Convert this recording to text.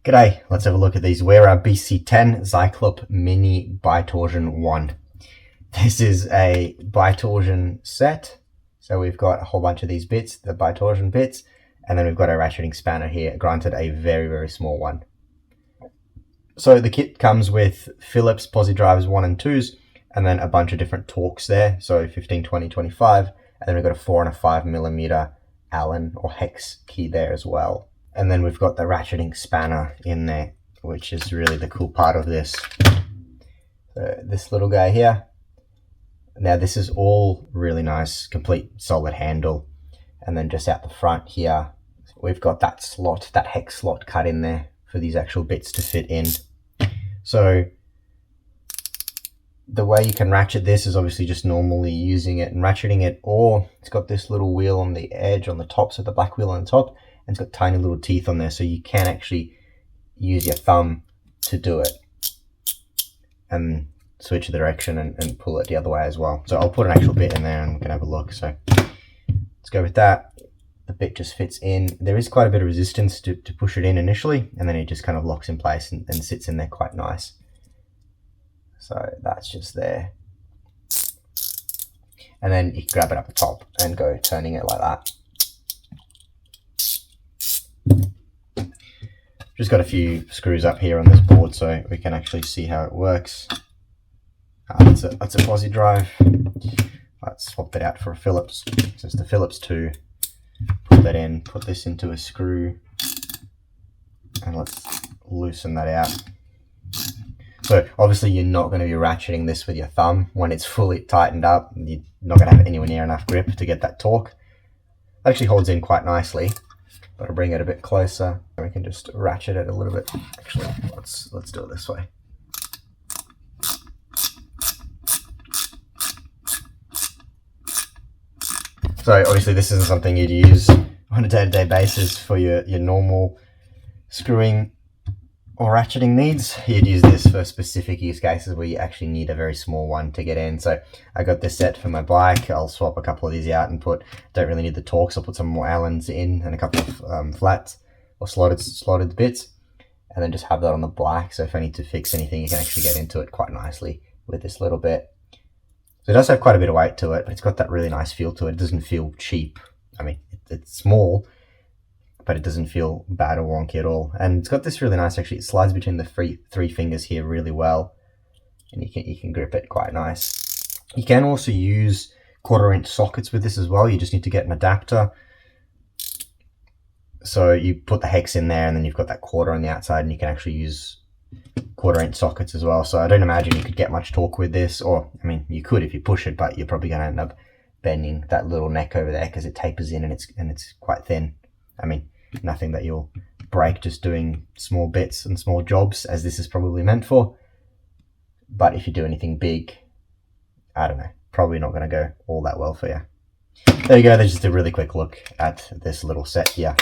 G'day, let's have a look at these Wera BC10 Cyclop Mini Bitorsion 1. This is a bitorsion set. So we've got a whole bunch of these bits, the bitorsion bits, and then we've got a ratcheting spanner here, granted a very, very small one. So the kit comes with Phillips posi drivers 1 and 2s, and then a bunch of different torques there, so 15, 20, 25, and then we've got a 4 and a 5mm Allen or hex key there as well. And then we've got the ratcheting spanner in there, which is really the cool part of this. So this little guy here. Now this is all really nice, complete solid handle. And then just out the front here, we've got that slot, that hex slot cut in there for these actual bits to fit in. So the way you can ratchet this is obviously just normally using it and ratcheting it, or it's got this little wheel on the edge on the top, so the black wheel on the top, and it's got tiny little teeth on there, so you can actually use your thumb to do it and switch the direction and pull it the other way as well. So I'll put an actual bit in there and we can have a look. So let's go with that. The bit just fits in. There is quite a bit of resistance to push it in initially, and then it just kind of locks in place and sits in there quite nice. So that's just there. And then you can grab it up the top and go turning it like that. Just got a few screws up here on this board so we can actually see how it works. That's a posi drive. Let's swap that out for a Phillips. So it's the Phillips 2. Put that in, put this into a screw, and let's loosen that out. So obviously you're not going to be ratcheting this with your thumb. When it's fully tightened up, you're not going to have anywhere near enough grip to get that torque. It actually holds in quite nicely, but I'll bring it a bit closer and we can just ratchet it a little bit. Actually, let's do it this way. So obviously this isn't something you'd use on a day-to-day basis for your normal screwing or ratcheting needs. You'd use this for specific use cases where you actually need a very small one to get in. So I got this set for my bike. I'll swap a couple of these out and don't really need the torques. I'll put some more Allens in and a couple of flats or slotted bits, and then just have that on the bike. So if I need to fix anything, you can actually get into it quite nicely with this little bit. So it does have quite a bit of weight to it, but it's got that really nice feel to it. It doesn't feel cheap. I mean, it's small, but it doesn't feel bad or wonky at all. And it's got this really nice, actually, it slides between the three fingers here really well, and you can grip it quite nice. You can also use 1/4" sockets with this as well. You just need to get an adapter. So you put the hex in there, and then you've got that 1/4 on the outside, and you can actually use 1/4" sockets as well. So I don't imagine you could get much torque with this, or I mean you could if you push it, but you're probably going to end up bending that little neck over there because it tapers in and it's quite thin. I mean, nothing that you'll break just doing small bits and small jobs, as this is probably meant for. But if you do anything big, I don't know, probably not going to go all that well for you. There you go, there's just a really quick look at this little set here.